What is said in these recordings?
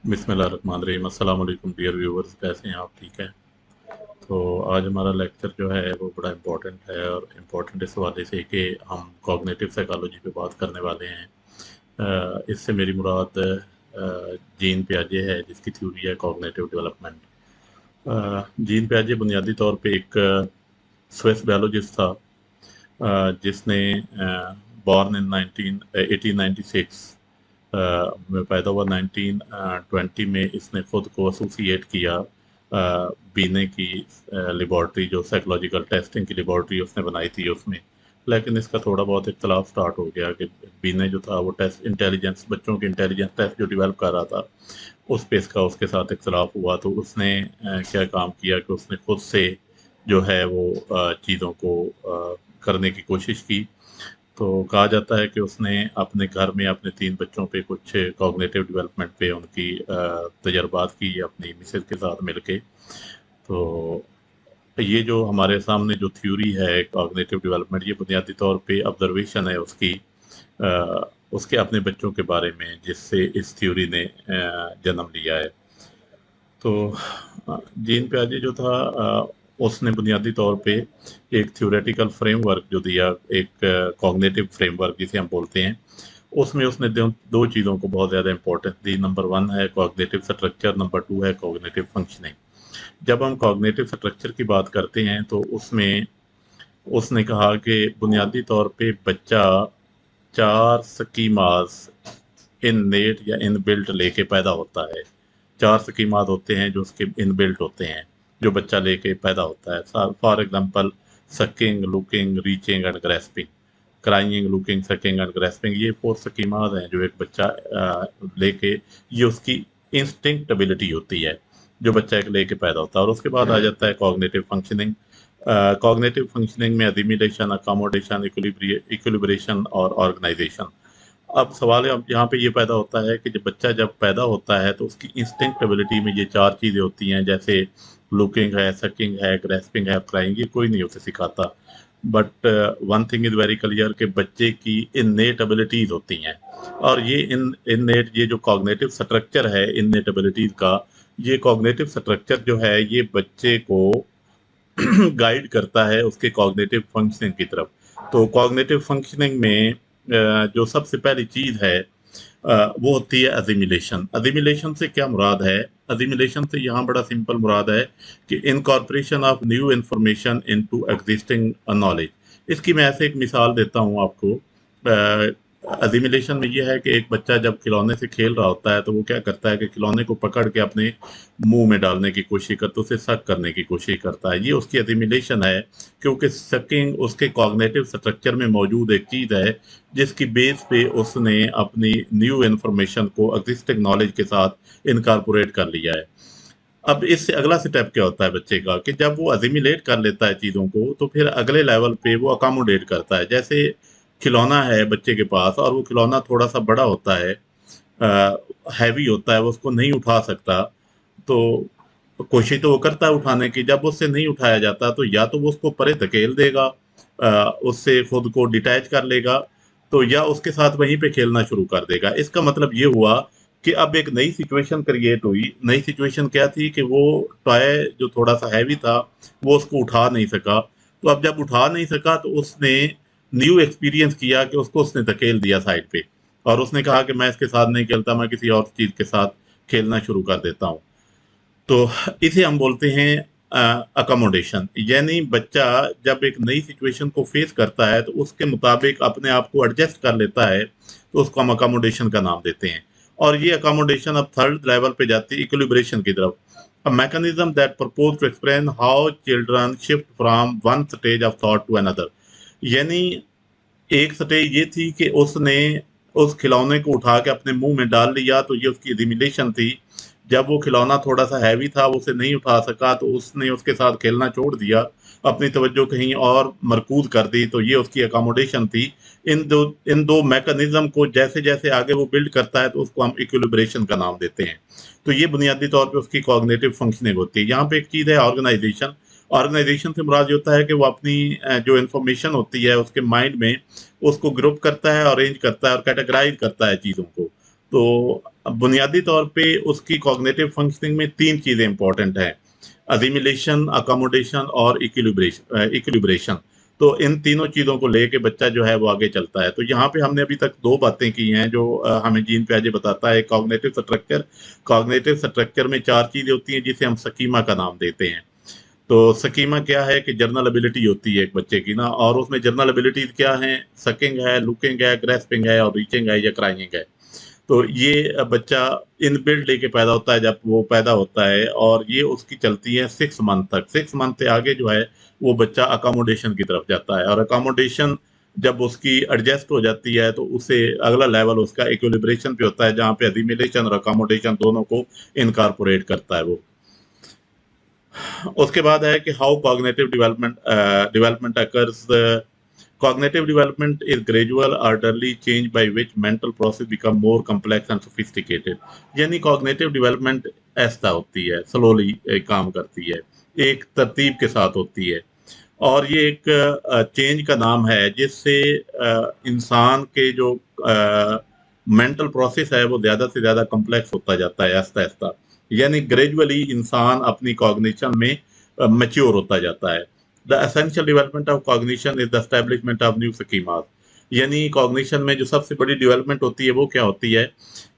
बिस्मिल्लाहिर्रहमानिर्रहीम। अस्सलाम वालेकुम डियर व्यूवर्स, कैसे हैं आप? ठीक हैं? तो आज हमारा लेक्चर जो है वो बड़ा इम्पोर्टेंट है, और इम्पोर्टेंट इस हवाले से कि हम कॉग्निटिव साइकोलॉजी पे बात करने वाले हैं। इससे मेरी मुराद जीन पियाजे है, जिसकी थ्योरी है कॉग्निटिव डेवलपमेंट। जीन पियाजे बुनियादी तौर पे एक स्विस बायोलॉजिस्ट था, जिसने बॉर्न इन 1896 में पैदा हुआ। 1920 में इसने खुद को एसोसिएट किया बीने की लेबॉर्ट्री, जो साइकोलॉजिकल टेस्टिंग की लेबॉर्ट्री उसने बनाई थी उसमें। लेकिन इसका थोड़ा बहुत इख्तलाफ स्टार्ट हो गया कि बीने जो था वो टेस्ट इंटेलिजेंस, बच्चों के इंटेलिजेंस टेस्ट जो डेवलप कर रहा था, उस पे इसका उसके साथ इख्तलाफ हुआ। तो उसने क्या काम किया कि उसने खुद से जो है वो चीज़ों को करने की कोशिश की। तो कहा जाता है कि उसने अपने घर में अपने 3 बच्चों पे कुछ कॉग्निटिव डेवलपमेंट पे उनकी तजर्बात की अपनी मिसेज के साथ मिलके। तो ये जो हमारे सामने जो थ्योरी है कॉग्निटिव डेवलपमेंट, ये बुनियादी तौर पे ऑब्जर्वेशन है उसकी, उसके अपने बच्चों के बारे में, जिससे इस थ्योरी ने जन्म लिया है। तो जीन पियाजे जो था, उसने बुनियादी तौर पे एक थ्योरेटिकल फ्रेमवर्क जो दिया, एक कॉग्निटिव फ्रेमवर्क जिसे हम बोलते हैं, उसमें उसने दो चीज़ों को बहुत ज़्यादा इंपॉर्टेंस दी। नंबर 1 है कॉग्निटिव स्ट्रक्चर, नंबर 2 है कॉग्निटिव फंक्शनिंग। जब हम कॉग्निटिव स्ट्रक्चर की बात करते हैं तो उसमें उसने कहा कि बुनियादी तौर पे बच्चा 4 स्कीमास इननेट या इनबिल्ट लेके पैदा होता है। 4 स्कीमास होते हैं जो उसके इनबिल्ट होते हैं, जो बच्चा लेके पैदा होता है। For example, sucking, looking, reaching and grasping. Crying, looking, sucking and grasping, ये 4 स्कीमास हैं जो एक बच्चा लेके, ये उसकी इंस्टिंक्ट एबिलिटी होती है जो बच्चा एक लेके पैदा होता है। और उसके बाद आ जाता है कॉग्निटिव फंक्शनिंग। कॉग्निटिव फंक्शनिंग में असिमिलेशन, अकोमोडेशन, इक्विलिब्रेशन और ऑर्गेनाइजेशन। अब सवाल अब यहाँ पे ये पैदा होता है कि जब बच्चा जब पैदा होता है तो उसकी इंस्टिंक्ट एबिलिटी में ये 4 चीज़ें होती हैं, जैसे लुकिंग है, सकिंग है, ग्रेस्पिंग है, क्राइंग। ये कोई नहीं उसे सिखाता। But one thing is very clear कि बच्चे की इननेट एबिलिटीज़ होती हैं, और ये इननेट, ये जो कॉग्निटिव स्ट्रक्चर है इननेट एबिलिटीज़ का, ये कॉग्निटिव स्ट्रक्चर जो है ये बच्चे को गाइड करता है उसके कॉग्निटिव फंक्शनिंग की तरफ। तो कॉग्निटिव फंक्शनिंग में जो सबसे पहली चीज़ है वो होती है असिमिलेशन। असिमिलेशन से क्या मुराद है? असिमिलेशन से यहाँ बड़ा सिंपल मुराद है कि incorporation of new information into existing knowledge. इसकी मैं ऐसे एक मिसाल देता हूँ आपको। असिमिलेशन में यह है कि एक बच्चा जब खिलौने से खेल रहा होता है तो वो क्या करता है कि खिलौने को पकड़ के अपने मुंह में डालने की कोशिश करता है, उसे सक करने की कोशिश करता है। ये उसकी असिमिलेशन है, क्योंकि सकिंग उसके कॉग्निटिव स्ट्रक्चर में मौजूद एक चीज़ है जिसकी बेस पे उसने अपनी न्यू इन्फॉर्मेशन को एग्जिस्टिंग नॉलेज के साथ इनकॉर्पोरेट कर लिया है। अब इससे अगला स्टेप क्या होता है बच्चे का कि जब वो असिमिलेट कर लेता है चीज़ों को, तो फिर अगले लेवल पे वो अकोमोडेट करता है। जैसे खिलौना है बच्चे के पास और वो खिलौना थोड़ा सा बड़ा होता है, हैवी होता है, वो उसको नहीं उठा सकता, तो कोशिश तो वो करता है उठाने की। जब उससे नहीं उठाया जाता तो या तो वो उसको परे धकेल देगा, उससे खुद को डिटैच कर लेगा, तो या उसके साथ वहीं पे खेलना शुरू कर देगा। इसका मतलब ये हुआ कि अब एक नई सिचुएशन क्रिएट हुई। नई सिचुएशन क्या थी कि वो टॉय जो थोड़ा सा हैवी था वो उसको उठा नहीं सका। तो अब जब उठा नहीं सका तो उसने न्यू एक्सपीरियंस किया कि उसको उसने धकेल दिया साइड पे, और उसने कहा कि मैं इसके साथ नहीं खेलता, मैं किसी और चीज़ के साथ खेलना शुरू कर देता हूँ। तो इसे हम बोलते हैं अकोमोडेशन। यानी बच्चा जब एक नई सिचुएशन को फेस करता है तो उसके मुताबिक अपने आप को एडजस्ट कर लेता है, तो उसको हम अकोमोडेशन का नाम देते हैं। और ये अकोमोडेशन अब थर्ड लेवल पे जाती है इक्विलिब्रेशन की तरफ। A mechanism that propose to explain how children shift from one stage of thought to another. यानी एक स्टेज ये थी कि उसने उस खिलौने को उठा के अपने मुंह में डाल लिया, तो ये उसकी एलिमिनेशन थी। जब वो खिलौना थोड़ा सा हैवी था, वो उसे नहीं उठा सका, तो उसने उसके साथ खेलना छोड़ दिया, अपनी तवज्जो कहीं और मरकूज कर दी, तो ये उसकी अकोमोडेशन थी। इन दो मैकेनिज्म को जैसे जैसे आगे वो बिल्ड करता है तो उसको हम इक्विलिब्रेशन का नाम देते हैं। तो ये बुनियादी तौर पे उसकी कॉग्निटिव फंक्शनिंग होती है। यहाँ पे एक चीज़ है ऑर्गेनाइजेशन। ऑर्गेनाइजेशन से मुराद ये होता है कि वो अपनी जो इन्फॉर्मेशन होती है उसके माइंड में, उसको ग्रुप करता है, अरेंज करता है और कैटेगराइज करता है चीज़ों को। तो अब बुनियादी तौर पे उसकी कॉग्निटिव फंक्शनिंग में 3 चीज़ें इंपॉर्टेंट हैं, असिमिलेशन, अकोमोडेशन और इक्विलिब्रेशन। तो इन तीनों चीज़ों को लेके बच्चा जो है वो आगे चलता है। तो यहाँ पे हमने अभी तक 2 बातें की हैं जो हमें जीन पियाजे बताता है, कॉग्निटिव स्ट्रक्चर। कॉग्निटिव स्ट्रक्चर में 4 चीज़ें होती हैं जिसे हम स्कीमा का नाम देते हैं। तो स्कीमा क्या है कि जर्नल एबिलिटी होती है एक बच्चे की ना, और उसमें जर्नल एबिलिटीज क्या है, सकिंग है, लुकिंग है, ग्रेस्पिंग है और रीचिंग है या क्राइंग है। तो ये बच्चा इनबिल्ट लेके पैदा होता है जब वो पैदा होता है, और ये उसकी चलती है 6 मंथ तक। 6 मंथ से आगे जो है वो बच्चा अकोमोडेशन की तरफ जाता है, और अकोमोडेशन जब उसकी एडजस्ट हो जाती है तो उसे अगला लेवल उसका इक्विलिब्रेशन पे होता है, जहाँ पे असिमिलेशन और अकोमोडेशन दोनों को इनकॉर्पोरेट करता है वो। उसके बाद है कि how cognitive development occurs. Cognitive development is gradual, orderly change by which mental process become more complex and sophisticated. यानी cognitive development ऐसा होती है, slowly काम करती है, एक तरतीब के साथ होती है, और ये एक चेंज का नाम है जिससे इंसान के जो मेंटल प्रोसेस है वो ज़्यादा से ज़्यादा कॉम्प्लेक्स होता जाता है आहिस्ता आहिस्ता। यानी ग्रेजुअली इंसान अपनी कॉग्निशन में मैच्योर होता जाता है। The essential development of cognition is the establishment of new schemas. यानी कॉग्निशन में जो सबसे बड़ी डेवलपमेंट होती है वो क्या होती है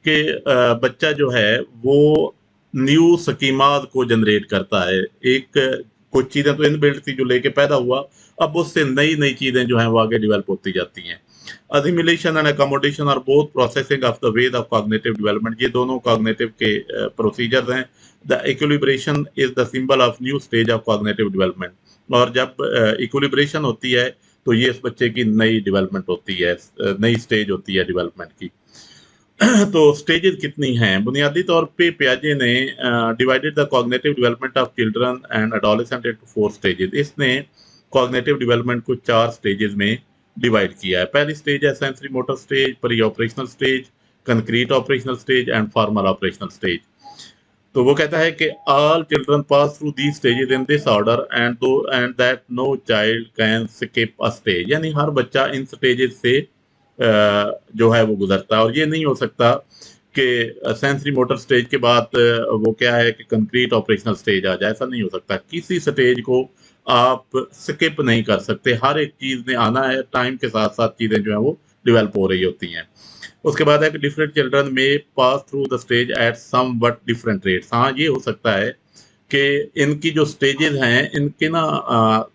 कि बच्चा जो है वो न्यू स्कीमास को जनरेट करता है। एक कुछ चीज़ें तो इनबिल्ट थी जो लेके पैदा हुआ, अब उससे नई नई चीज़ें जो हैं वो आगे डेवलप होती जाती हैं। Assimilation and accommodation are both processing of the ways of cognitive development. ये दोनों कॉग्निटिव के प्रोसीजर्स हैं। The equilibration is the symbol of new stage of cognitive development. और जब इक्विलिब्रेशन होती है तो ये इस बच्चे की नई डेवलपमेंट होती है, नई स्टेज होती है डेवलपमेंट की। तो स्टेजेस कितनी हैं? बुनियादी तौर पे पियाजे ने divided the cognitive development of children and adolescent into 4 stages. इसने कॉग्निटिव डेवलपमेंट को 4 स्टेजेस में डिवाइड किया है। पहली स्टेज है sensory motor stage, pre operational stage, concrete operational stage and formal operational stage. तो वो कहता है कि all children pass through these stages in this order and that no child can skip a stage. यानी हर बच्चा इन stages से जो है वो गुजरता है, और ये नहीं हो सकता कि सेंसरी मोटर स्टेज के बाद वो क्या है कि कंक्रीट ऑपरेशनल स्टेज आ जाए। ऐसा नहीं हो सकता, किसी स्टेज को आप स्किप नहीं कर सकते, हर एक चीज़ ने आना है, टाइम के साथ साथ चीज़ें जो है वो डेवलप हो रही होती हैं। उसके बाद है कि डिफरेंट चिल्ड्रन में pass through the stage at some but different rates. हाँ, ये हो सकता है कि इनकी जो स्टेजेस हैं इनके ना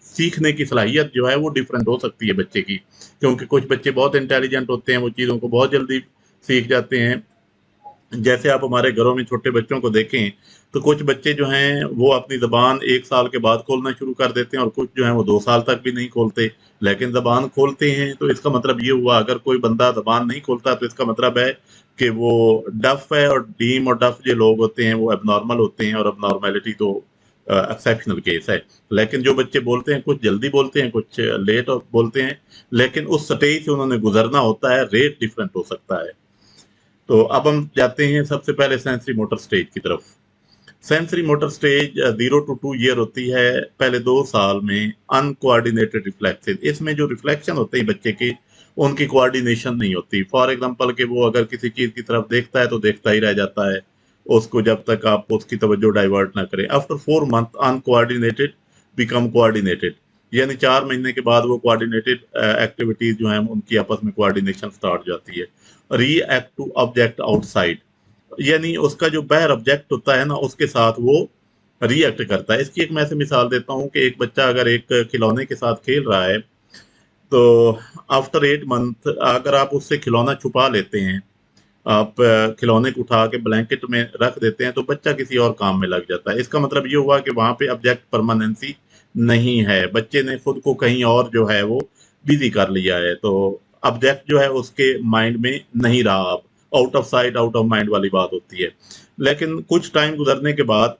सीखने की सलाहियत जो है वो डिफरेंट हो सकती है बच्चे की, क्योंकि कुछ बच्चे बहुत इंटेलिजेंट होते हैं, वो चीज़ों को बहुत जल्दी सीख जाते हैं। जैसे आप हमारे घरों में छोटे बच्चों को देखें तो कुछ बच्चे जो हैं वो अपनी ज़बान 1 साल के बाद खोलना शुरू कर देते हैं, और कुछ जो हैं वो 2 साल तक भी नहीं खोलते, लेकिन ज़बान खोलते हैं। तो इसका मतलब ये हुआ, अगर कोई बंदा ज़बान नहीं खोलता तो इसका मतलब है कि वो डफ है, और डीम और डफ जो लोग होते हैं वो एबनॉर्मल होते हैं, और एबनॉर्मेलिटी तो एक्सेप्शनल केस है। लेकिन जो बच्चे बोलते हैं, कुछ जल्दी बोलते हैं, कुछ लेट बोलते हैं, लेकिन उस स्टेज से उन्होंने गुजरना होता है, रेट डिफरेंट हो सकता है। तो अब हम जाते हैं सबसे पहले सेंसरी मोटर स्टेज की तरफ। Sensory motor stage 0 to 2 year होती है। पहले 2 साल में अनकोऑर्डिनेटेड रिफ्लेक्सेस, इसमें जो रिफ्लेक्शन होते हैं बच्चे के, उनकी कोऑर्डिनेशन नहीं होती। फॉर एग्जांपल कि वो अगर किसी चीज़ की तरफ देखता है तो देखता ही रह जाता है, उसको जब तक आप उसकी तवज्जो डाइवर्ट ना करें। After 4 month uncoordinated become coordinated, यानी 4 महीने के बाद वो कोऑर्डिनेटेड एक्टिविटीज जो हैं उनकी आपस में कोऑर्डिनेशन स्टार्ट हो जाती है। रिएक्ट टू ऑब्जेक्ट आउटसाइड, यानी उसका जो बाहर ऑब्जेक्ट होता है ना उसके साथ वो रिएक्ट करता है। इसकी एक मैं ऐसे मिसाल देता हूँ कि एक बच्चा अगर एक खिलौने के साथ खेल रहा है, तो आफ्टर 8 मंथ अगर आप उससे खिलौना छुपा लेते हैं, आप खिलौने को उठा के ब्लैंकेट में रख देते हैं, तो बच्चा किसी और काम में लग जाता है। इसका मतलब ये हुआ कि वहाँ पे ऑब्जेक्ट परमानेंसी नहीं है, बच्चे ने खुद को कहीं और जो है वो बिजी कर लिया है, तो ऑब्जेक्ट जो है उसके माइंड में नहीं रहा। अब out of sight out of mind वाली बात होती है। लेकिन कुछ टाइम गुजरने के बाद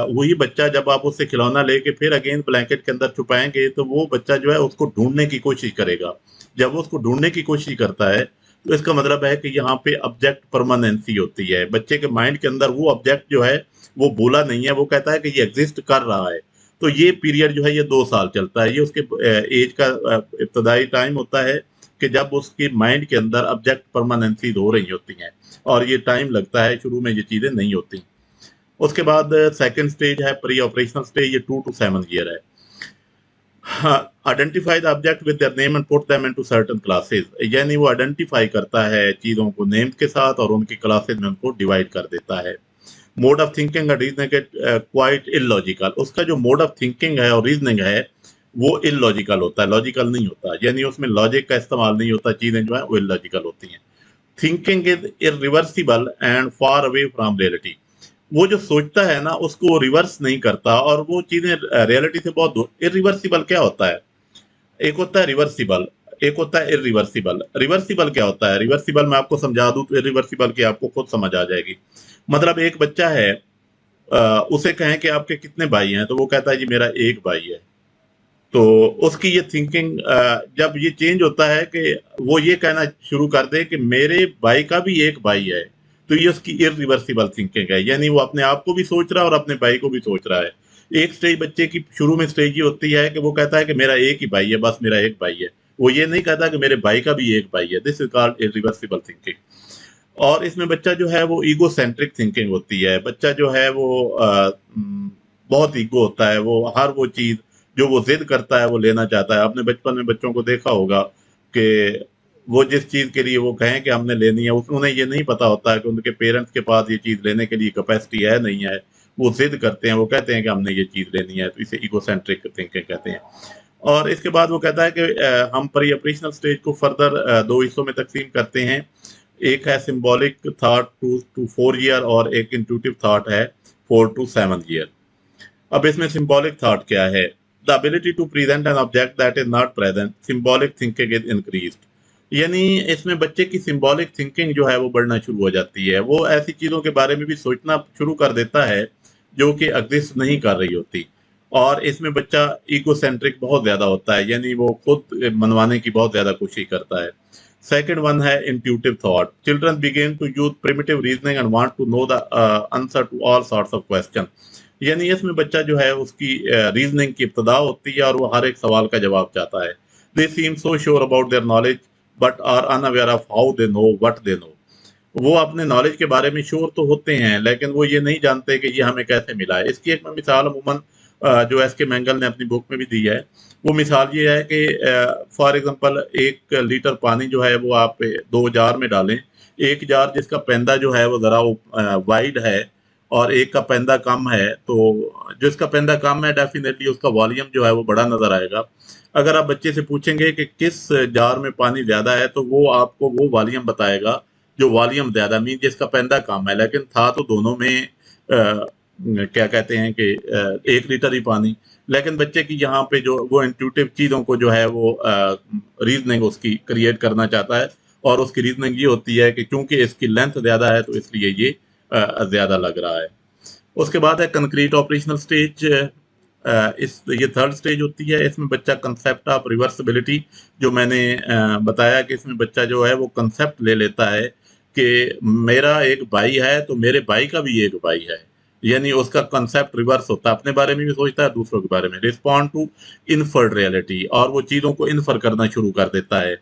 वही बच्चा जब आप उससे खिलौना लेके फिर अगेन ब्लैंकेट के अंदर छुपाएंगे, तो वो बच्चा जो है उसको ढूंढने की कोशिश करेगा। जब वो उसको ढूंढने की कोशिश करता है तो इसका मतलब है कि यहाँ पे ऑब्जेक्ट परमानेंसी होती है। बच्चे के माइंड के अंदर वो ऑब्जेक्ट जो है वो बोला नहीं है, वो कहता है कि ये एग्जिस्ट कर रहा है। तो ये पीरियड जो है ये 2 साल चलता है। ये उसके एज का इब्तदाई टाइम होता है कि जब उसके माइंड के अंदर ऑब्जेक्ट परमानेंसी हो रही होती हैं। और ये टाइम लगता है, शुरू में ये चीज़ें नहीं होती। उसके बाद सेकंड स्टेज है प्री ऑपरेशनल स्टेज, ये 2 to 7 ईयर है। Identify the object with their name and put them into certain classes, यानी वो आइडेंटिफाई करता है चीज़ों को नेम के साथ और उनकी क्लासेस में उनको डिवाइड कर देता है। मोड ऑफ थिंकिंग और रीजनिंग क्वाइट इलॉजिकल, उसका जो मोड ऑफ थिंकिंग है और रीजनिंग है वो इलॉजिकल होता है, लॉजिकल नहीं होता, यानी उसमें लॉजिक का इस्तेमाल नहीं होता, चीज़ें जो है वो इलॉजिकल होती हैं। Thinking is irreversible and far away from reality, वो जो सोचता है ना उसको वो रिवर्स नहीं करता और वो चीज़ें रियलिटी से बहुत दूर। इरिवर्सिबल क्या होता है? एक होता है रिवर्सिबल, एक होता है इरिवर्सिबल। रिवर्सिबल क्या होता है? रिवर्सिबल मैं आपको समझा दूं तो इरिवर्सिबल की आपको खुद समझ आ जाएगी। मतलब एक बच्चा है, उसे कहें कि आपके कितने भाई हैं, तो वो कहता है जी मेरा एक भाई है। तो उसकी ये थिंकिंग जब ये चेंज होता है कि वो ये कहना शुरू कर दे कि मेरे भाई का भी एक भाई है, तो ये उसकी इरिवर्सिबल थिंकिंग है, यानी वो अपने आप को भी सोच रहा है और अपने भाई को भी सोच रहा है। एक स्टेज बच्चे की शुरू में स्टेज ये होती है कि वो कहता है कि मेरा एक ही भाई है, बस मेरा एक भाई है, वो ये नहीं कहता कि मेरे भाई का भी एक भाई है। This is called irreversible thinking. और इसमें बच्चा जो है वो ईगो सेंट्रिक थिंकिंग होती है। बच्चा जो है वो बहुत ईगो होता है, वो हर वो चीज जो वो जिद करता है वो लेना चाहता है। आपने बचपन में बच्चों को देखा होगा कि वो जिस चीज के लिए वो कहें कि हमने लेनी है, उन्हें ये नहीं पता होता है कि उनके पेरेंट्स के पास ये चीज लेने के लिए कैपेसिटी है नहीं है। वो जिद करते हैं, वो कहते हैं कि हमने ये चीज लेनी है, तो इसे ईगोसेंट्रिक थिंकिंग कहते हैं। और इसके बाद वो कहता है कि हम प्री ऑपरेशनल स्टेज को फर्दर दो हिस्सों में तकसीम करते हैं। एक है सिंबॉलिक थॉट 2 to 4 ईयर और एक इंट्यूटिव थॉट है 4 to 7 ईयर। अब इसमें सिंबॉलिक थॉट क्या है? The ability to present an object that is not present, symbolic thinking is increased. यानी इसमें बच्चे की सिंबॉलिक थिंकिंग जो है वो बढ़ना शुरू हो जाती है। वो ऐसी चीज़ों के बारे में भी सोचना शुरू कर देता है जो कि एग्जिस्ट नहीं कर रही होती। और इसमें बच्चा इगोसेंट्रिक बहुत ज़्यादा होता है, यानी वो खुद मनवाने की बहुत ज़्यादा कोशिश करता है। सेकंड वन है intuitive thought. Children begin to use primitive reasoning and want to know the answer to all sorts of question. यानी इसमें बच्चा जो है उसकी रीजनिंग की इब्तदा होती है और वो हर एक सवाल का जवाब चाहता है। They seem so sure about their knowledge but are unaware of how they know what they know. वो अपने नॉलेज के बारे में श्योर तो होते हैं लेकिन वो ये नहीं जानते कि ये हमें कैसे मिला है। इसकी एक मिसाल अमूमन जो एस के मैंगल ने अपनी बुक में भी दी है, वो मिसाल ये है कि फॉर एग्जांपल 1 लीटर पानी जो है वो आप 2 जार में डालें। एक जार जिसका पेंदा जो है वो ज़रा वाइड है और एक का पेंदा कम है, तो जिसका पेंदा कम है डेफिनेटली उसका वॉल्यूम जो है वो बड़ा नज़र आएगा। अगर आप बच्चे से पूछेंगे कि किस जार में पानी ज़्यादा है, तो वो आपको वो वॉल्यूम बताएगा जो वॉल्यूम ज़्यादा मीन जिसका पेंदा कम है, लेकिन था तो दोनों में क्या कहते हैं कि 1 लीटर ही पानी। लेकिन बच्चे की यहाँ पे जो वो इंट्यूटिव चीज़ों को जो है वो रीजनिंग उसकी क्रिएट करना चाहता है और उसकी रीजनिंग ये होती है कि चूंकि इसकी लेंथ ज़्यादा है तो इसलिए ये ज़्यादा लग रहा है। उसके बाद है कंक्रीट ऑपरेशनल स्टेज। इस ये थर्ड स्टेज होती है। इसमें बच्चा कंसेप्ट ऑफ रिवर्सिबिलिटी, जो मैंने बताया कि इसमें बच्चा जो है वो कंसेप्ट ले लेता है कि मेरा एक भाई है तो मेरे भाई का भी एक भाई है, यानी उसका कंसेप्ट रिवर्स होता है, अपने बारे में भी सोचता है दूसरों के बारे में। रिस्पॉन्ड टू इन्फर्ड रियलिटी, और वो चीज़ों को इन्फर करना शुरू कर देता है।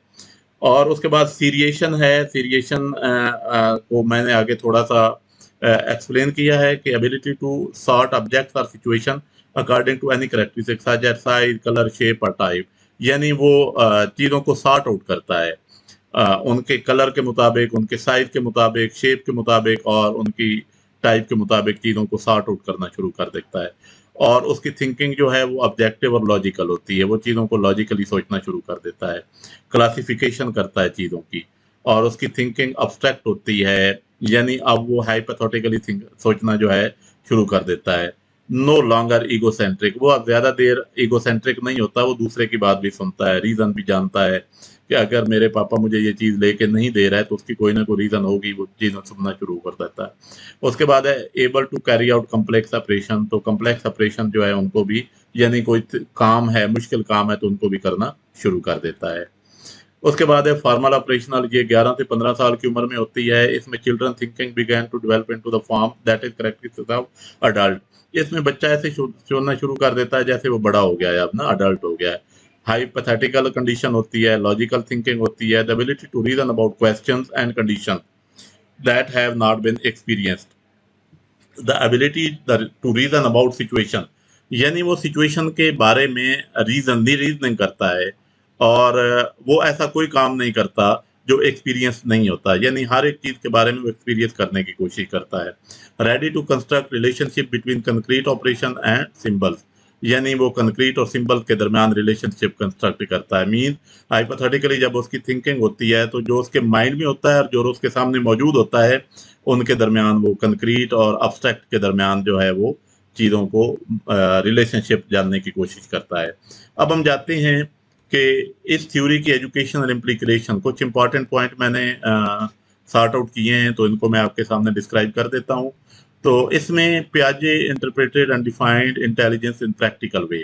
और उसके बाद सीरिएशन है। सीरिएशन को मैंने आगे थोड़ा सा एक्सप्लेन किया है कि एबिलिटी टू सॉर्ट ऑब्जेक्ट्स और situation according to any characteristic such as size, colour, shape और टाइप। यानी वो चीज़ों को सॉर्ट आउट करता है उनके कलर के मुताबिक, उनके साइज के मुताबिक, शेप के मुताबिक और उनकी टाइप के मुताबिक चीज़ों को सॉर्ट आउट करना शुरू कर देता है। और उसकी थिंकिंग जो है वो ऑब्जेक्टिव और लॉजिकल होती है, वो चीज़ों को लॉजिकली सोचना शुरू कर देता है, क्लासिफिकेशन करता है चीज़ों की। और उसकी थिंकिंग अब्स्ट्रैक्ट होती है, यानी अब वो हाइपोथेटिकली सोचना जो है शुरू कर देता है। नो लॉन्गर ईगोसेंट्रिक, वो अब ज़्यादा देर ईगोसेंट्रिक नहीं होता, वो दूसरे की बात भी सुनता है, रीज़न भी जानता है कि अगर मेरे पापा मुझे ये चीज़ लेके नहीं दे रहा है तो उसकी कोई ना कोई रीज़न होगी, वो चीज़ें सुनना शुरू कर देता है। उसके बाद है able to carry out complex operation. तो कम्प्लेक्स ऑपरेशन जो है उनको भी, यानी कोई काम है, मुश्किल काम है तो उनको भी करना शुरू कर देता है। उसके बाद है फॉर्मल ऑपरेशनल। ये 11 से 15 साल की उम्र में होती है। इसमें children thinking began to develop into the form that is characteristic of adult. इसमें बच्चा ऐसे सोचना शुरू कर देता है जैसे वो बड़ा हो गया है, अब ना अडल्ट हो गया है। हाइपोथेटिकल कंडीशन होती है, लॉजिकल थिंकिंग होती है, the ability to reason about questions and condition. that have not been experienced. The ability to reason about situation, यानी वो सिचुएशन के बारे में रीजनिंग करता है, और वो ऐसा कोई काम नहीं करता जो एक्सपीरियंस नहीं होता, यानी हर एक चीज के बारे में वो एक्सपीरियंस करने की कोशिश करता है। Ready to construct relationship between concrete operation and symbols, यानी वो कंक्रीट और सिंबल के दरमियान रिलेशनशिप कंस्ट्रक्ट करता है। मीन हाइपोथेटिकली जब उसकी थिंकिंग होती है तो जो उसके माइंड में होता है और जो उसके सामने मौजूद होता है, उनके दरमियान वो कंक्रीट और अब्स्ट्रैक्ट के दरमियान जो है वो चीज़ों को रिलेशनशिप जानने की कोशिश करता है। अब हम जाते हैं कि इस थ्योरी की एजुकेशनल इम्प्लीकेशन, कुछ इंपॉर्टेंट पॉइंट मैंने सॉर्ट आउट किए हैं, तो इनको मैं आपके सामने डिस्क्राइब कर देता हूँ। तो इसमें पियाजे interpreted and defined intelligence in practical way,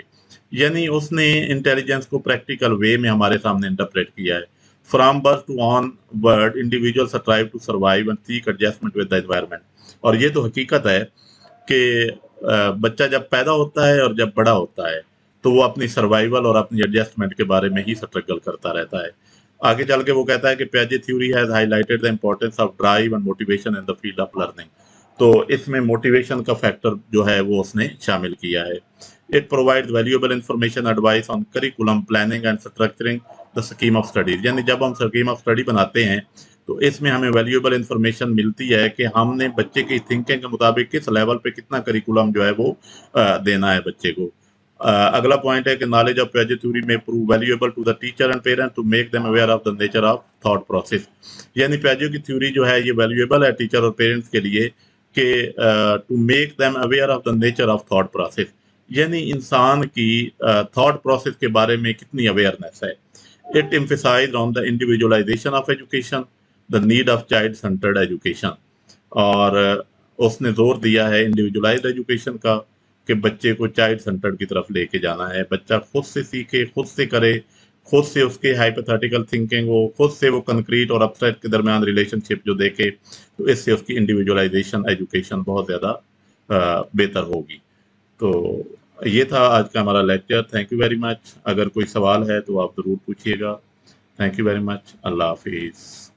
यानी उसने इंटेलिजेंस को प्रैक्टिकल वे में हमारे सामने इंटरप्रेट किया है। From birth to onward individuals strive to survive and seek adjustment with the environment. और ये तो हकीकत है कि बच्चा जब पैदा होता है और जब बड़ा होता है तो वो अपनी सर्वाइवल और अपनी एडजस्टमेंट के बारे में ही स्ट्रगल करता रहता है। आगे चल के वो कहता है कि पियाजे theory has highlighted the importance of drive and motivation in the field of learning. तो इसमें मोटिवेशन का फैक्टर जो है वो उसने शामिल किया है। It provides valuable information advice on curriculum planning and structuring the scheme of studies, यानी जब हम स्कीम ऑफ स्टडी बनाते हैं तो इसमें हमें वैल्यूएबल इंफॉर्मेशन मिलती है कि हमने बच्चे की थिंकिंग के मुताबिक किस लेवल पे कितना करिकुलम जो है वो देना है बच्चे को। अगला पॉइंट है कि नॉलेज ऑफ पियाजे थ्योरी में prove valuable to the teacher and parents to make them aware of the nature of thought process, यानी पियाजे की थ्योरी जो है ये वैल्यूएबल है टीचर और पेरेंट्स के लिए कि to make them aware of the nature of thought process, यानी इंसान की थॉट प्रोसेस के बारे में कितनी अवेयरनेस है। It emphasise on the individualisation of education, the need of child centred education, और उसने जोर दिया है इंडिविजुअलाइज्ड एजुकेशन का कि बच्चे को चाइल्ड सेंटर्ड की तरफ लेके जाना है। बच्चा खुद से सीखे, खुद से करे, खुद से उसके हाइपोथेटिकल थिंकिंग हो, खुद से वो कंक्रीट और अब्स्ट्रैक्ट के दरमियान रिलेशनशिप जो देखे, तो इससे उसकी इंडिविजुअलाइजेशन एजुकेशन बहुत ज़्यादा बेहतर होगी। तो ये था आज का हमारा lecture. Thank you very much. अगर कोई सवाल है तो आप ज़रूर पूछिएगा। Thank you very much. अल्लाह हाफिज़।